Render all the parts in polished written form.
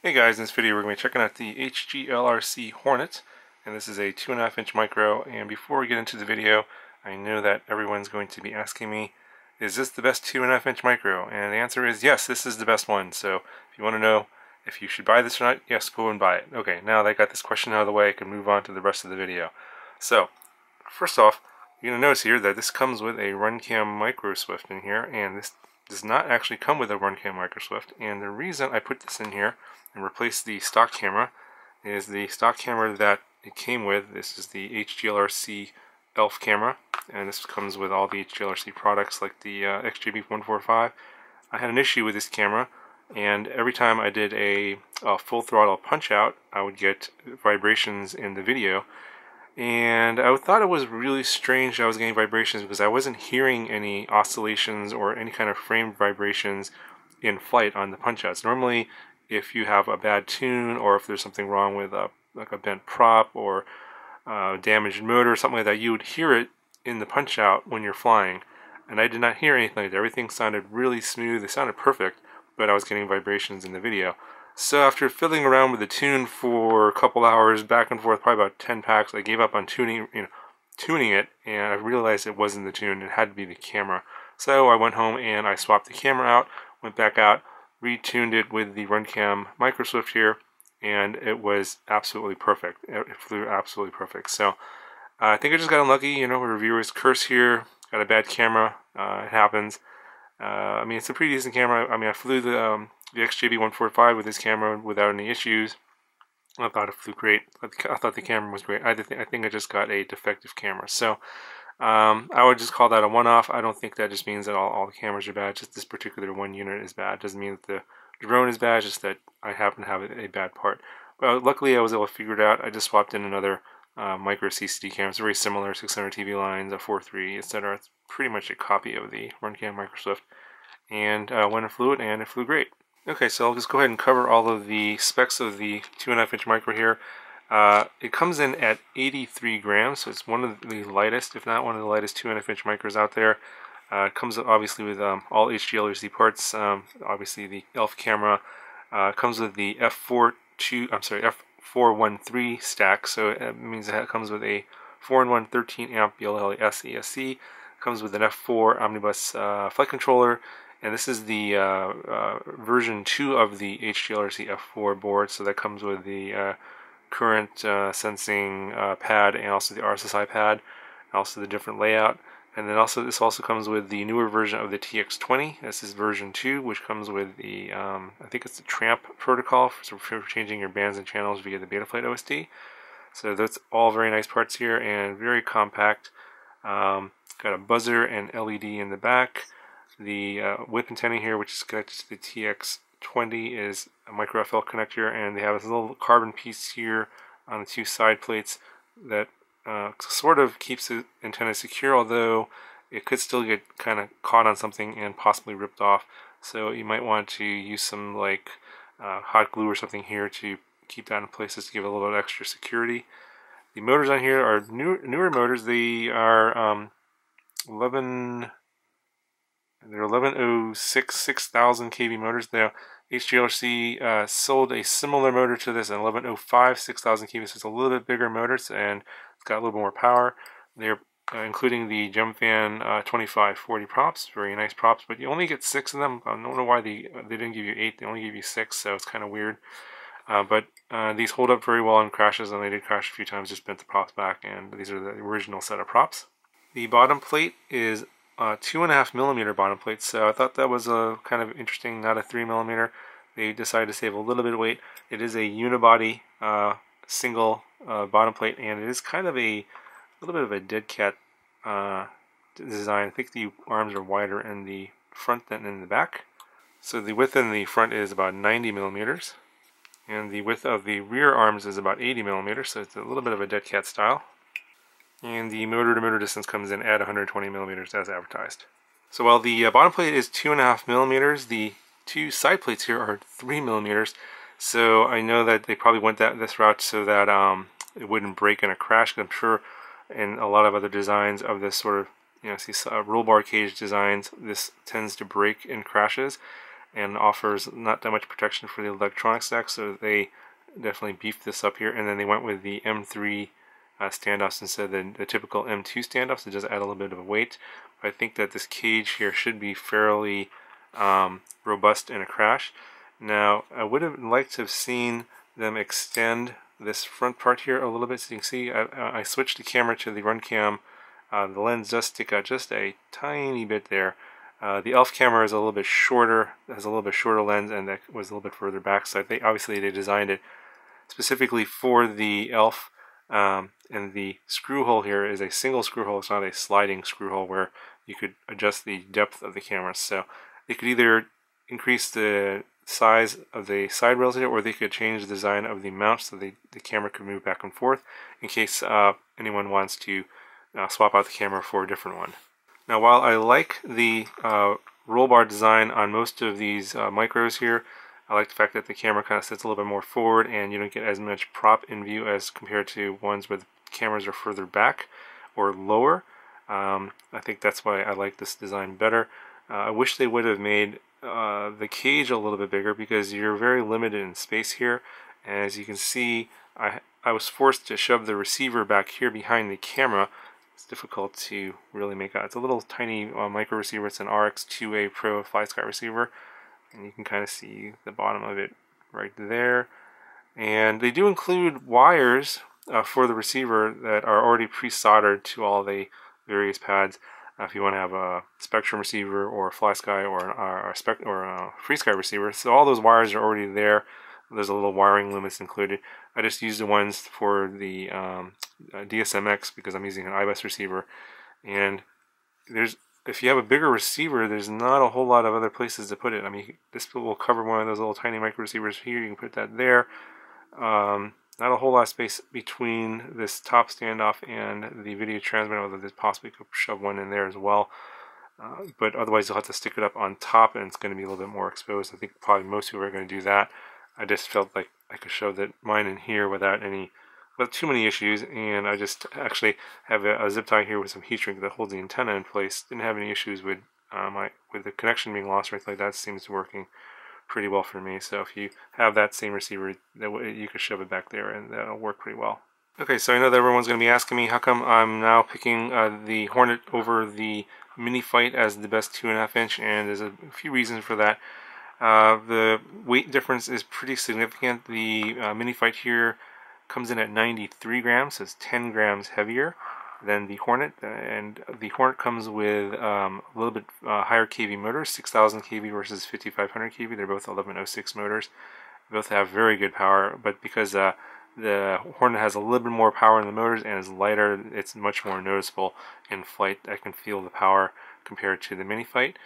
Hey guys, in this video we're going to be checking out the HGLRC Hornet, and this is a 2.5 inch micro. And before we get into the video, I know that everyone's going to be asking me, is this the best 2.5 inch micro? And the answer is yes, this is the best one. So if you want to know if you should buy this or not, yes, go and buy it. Okay, now that I got this question out of the way, I can move on to the rest of the video. So, first off, you're going to notice here that this comes with a RunCam micro Swift in here, and this does not actually come with a RunCam micro Swift. And the reason I put this in here and replace the stock camera is the stock camera that it came with. This is the HGLRC ELF camera, and this comes with all the HGLRC products like the XJB145. I had an issue with this camera, and every time I did a full throttle punch out, I would get vibrations in the video. And I thought it was really strange that I was getting vibrations because I wasn't hearing any oscillations or any kind of frame vibrations in flight on the punch outs. Normally, if you have a bad tune or if there's something wrong with like a bent prop or damaged motor or something like that, you would hear it in the punch out when you're flying. And I did not hear anything like that. Everything sounded really smooth. It sounded perfect, but I was getting vibrations in the video. So after fiddling around with the tune for a couple hours, back and forth, probably about 10 packs, I gave up on tuning it, and I realized it wasn't the tune. It had to be the camera. So I went home and I swapped the camera out, went back out, retuned it with the RunCam micro Swift here, and it was absolutely perfect. It flew absolutely perfect. So I think I just got unlucky. You know, reviewer's curse here. Got a bad camera. It happens. I mean, it's a pretty decent camera. I mean, I flew the XJB145 with this camera without any issues. I thought it flew great. I thought the camera was great. I think I just got a defective camera. So I would just call that a one-off. I don't think that just means that all the cameras are bad. Just this particular one unit is bad. It doesn't mean that the drone is bad. Just that I happen to have a bad part. Well, luckily I was able to figure it out. I just swapped in another micro CCD camera. It's very similar, 600 TV lines, a 4.3, etc. It's pretty much a copy of the RunCam micro Swift. And went and flew it, and it flew great. Okay, so I'll just go ahead and cover all of the specs of the 2.5 inch micro here. It comes in at 83 grams, so it's one of the lightest, if not one of the lightest 2.5 inch micros out there. It comes obviously with all HGLRC parts, obviously the ELF camera. Comes with the F413 stack, so it means that it comes with a 4-in-1 13 amp BLL ESC. Comes with an F4 omnibus flight controller. And this is the version 2 of the HGLRC F4 board, so that comes with the current sensing pad and also the RSSI pad, and also the different layout. And then also this also comes with the newer version of the TX20. This is version 2, which comes with the I think it's the TRAMP protocol for changing your bands and channels via the Betaflight OSD. So that's all very nice parts here and very compact. Got a buzzer and LED in the back. The whip antenna here, which is connected to the TX20, is a micro FL connector, and they have this little carbon piece here on the two side plates that sort of keeps the antenna secure, although it could still get kind of caught on something and possibly ripped off. So you might want to use some like hot glue or something here to keep that in place, just to give it a little bit of extra security. The motors on here are newer motors. They are 1106 6000 kV motors. Now HGLRC sold a similar motor to this, an 1105 6000 kV, so it's a little bit bigger motor and it's got a little bit more power. They're including the Gemfan 2540 props, very nice props, but you only get 6 of them. I don't know why they didn't give you 8, they only give you 6, so it's kind of weird. But these hold up very well on crashes, and they did crash a few times, just bent the props back, and these are the original set of props. The bottom plate is 2.5mm bottom plate, so I thought that was kind of interesting, not a 3mm. They decided to save a little bit of weight. It is a unibody single bottom plate, and it is kind of a little bit of a dead cat design. I think the arms are wider in the front than in the back. So the width in the front is about 90mm, and the width of the rear arms is about 80mm, so it's a little bit of a dead cat style. And the motor-to-motor distance comes in at 120mm as advertised. So while the bottom plate is 2.5mm, the two side plates here are 3mm. So I know that they probably went this route so that it wouldn't break in a crash. I'm sure in a lot of other designs of this sort of, see roll bar cage designs, this tends to break in crashes. and offers not that much protection for the electronic stack, so they definitely beefed this up here. And then they went with the M3 standoffs instead of the typical M2 standoffs. It does add a little bit of weight, but I think that this cage here should be fairly robust in a crash. Now, I would have liked to have seen them extend this front part here a little bit, so you can see I switched the camera to the run cam. The lens does stick out just a tiny bit there. The ELF camera is a little bit shorter, has a little bit shorter lens, and that was a little bit further back, so I think obviously they designed it specifically for the ELF. And the screw hole here is a single screw hole. It's not a sliding screw hole where you could adjust the depth of the camera. So they could either increase the size of the side rails here, or they could change the design of the mount so the camera could move back and forth in case anyone wants to swap out the camera for a different one. Now, while I like the roll bar design on most of these micros here, I like the fact that the camera kind of sits a little bit more forward and you don't get as much prop in view as compared to ones where the cameras are further back or lower. I think that's why I like this design better. I wish they would have made the cage a little bit bigger because you're very limited in space here. And as you can see, I was forced to shove the receiver back here behind the camera. It's difficult to really make out. It's a little tiny micro receiver. It's an RX2A Pro FlySky receiver. And you can kind of see the bottom of it right there. And they do include wires for the receiver that are already pre-soldered to all the various pads. If you want to have a Spectrum receiver or a FlySky or a FreeSky receiver, so all those wires are already there. There's a little wiring limits included. I just used the ones for the DSMX because I'm using an iBus receiver, and if you have a bigger receiver, there's not a whole lot of other places to put it. I mean, this will cover one of those little tiny micro receivers here. You can put that there. Not a whole lot of space between this top standoff and the video transmitter, although there's possibly could shove one in there as well. But otherwise, you'll have to stick it up on top, and it's going to be a little bit more exposed. I think probably most people are going to do that. I just felt like I could shove mine in here without too many issues, and I just actually have a zip tie here with some heat shrink that holds the antenna in place. Didn't have any issues with the connection being lost or anything like that. It seems working pretty well for me. So if you have that same receiver, you could shove it back there and that'll work pretty well. Okay, so I know that everyone's going to be asking me how come I'm now picking the Hornet over the Mini Fight as the best 2.5 inch, and there's a few reasons for that. The weight difference is pretty significant. The Mini Fight here comes in at 93 grams, so it's 10 grams heavier than the Hornet, and the Hornet comes with a little bit higher kV motors, 6,000 kV versus 5,500 kV. They're both 1106 motors. Both have very good power, but because the Hornet has a little bit more power in the motors and is lighter, it's much more noticeable in flight. I can feel the power compared to the Mini Fight.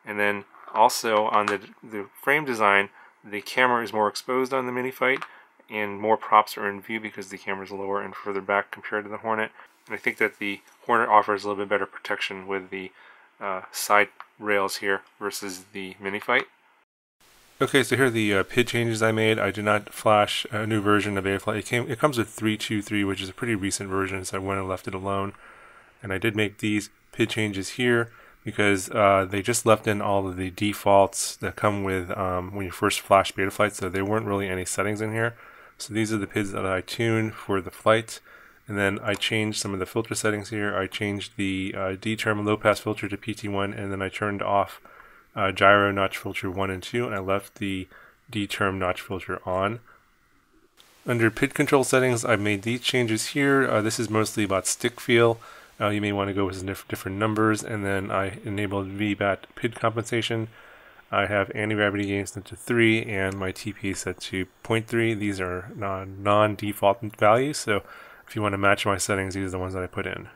And then also on the frame design, the camera is more exposed on the Mini Fight, and more props are in view because the camera is lower and further back compared to the Hornet. And I think that the Hornet offers a little bit better protection with the side rails here versus the Mini Fight. Okay, so here are the PID changes I made. I did not flash a new version of Babyhawk. It comes with 3.2.3, which is a pretty recent version, so I went and left it alone. And I did make these PID changes here because they just left in all of the defaults that come with when you first flash Betaflight, so there weren't really any settings in here. So these are the PIDs that I tuned for the flight. And then I changed some of the filter settings here. I changed the D-term low pass filter to PT1, and then I turned off gyro notch filter 1 and 2, and I left the D-term notch filter on. Under PID control settings, I made these changes here. This is mostly about stick feel. You may want to go with different numbers, and then I enabled VBAT PID compensation. I have anti-gravity gain set to 3 and my TP set to 0.3. These are non-default values, so if you want to match my settings, these are the ones that I put in.